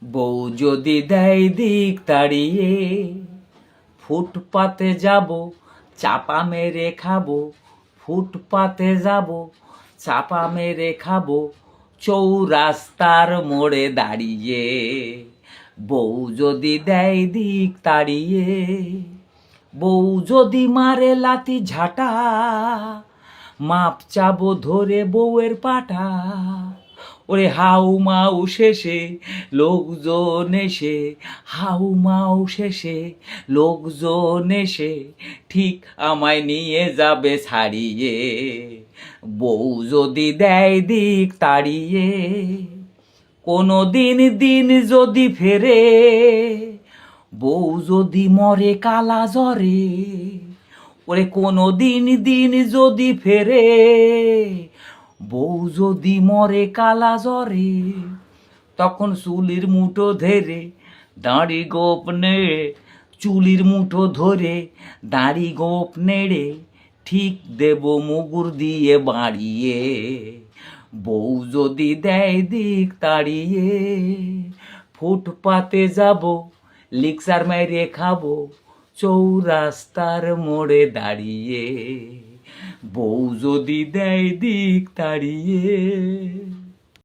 বউ যদি দেয় দিক তাড়িয়ে, ফুটপাতে যাব চাপা মেরে খাবো, ফুটপাতে যাব চাপা মেরে খাবো, চৌরাস্তার মোড়ে দাঁড়িয়ে। বউ যদি দেয় দিক তাড়িয়ে, বউ যদি মারে লাথি ঝাঁটা, মাপ চাবো ধরে বউয়ের পাটা। ওরে হাউ মাউ শেষে লোকজন এসে, হাউ মাউ শেষে লোকজন এসে ঠিক আমায় নিয়ে যাবে ছাড়িয়ে। বউ যদি দেয় দিক তাড়িয়ে, কোনো দিন দিন যদি ফেরে, বউ যদি মরে কালা জ্বরে, ওরে কোনো দিন দিন যদি ফেরে, বউ যদি মরে কালা জ্বরে, তখন চুলির মুঠো ধরে দাড়ি গোপ নেড়ে, চুলির মুঠো ধরে দাড়ি গোপ নেড়ে ঠিক দেব মুগুর দিয়ে বাড়িয়ে। বউ যদি দেয় দিক তাড়িয়ে, ফুটপাতে যাব লিকসার মেরে খাবো, চৌরাস্তার মোড়ে দাঁড়িয়ে। বউ যদি দেয় দিক তাড়িয়ে।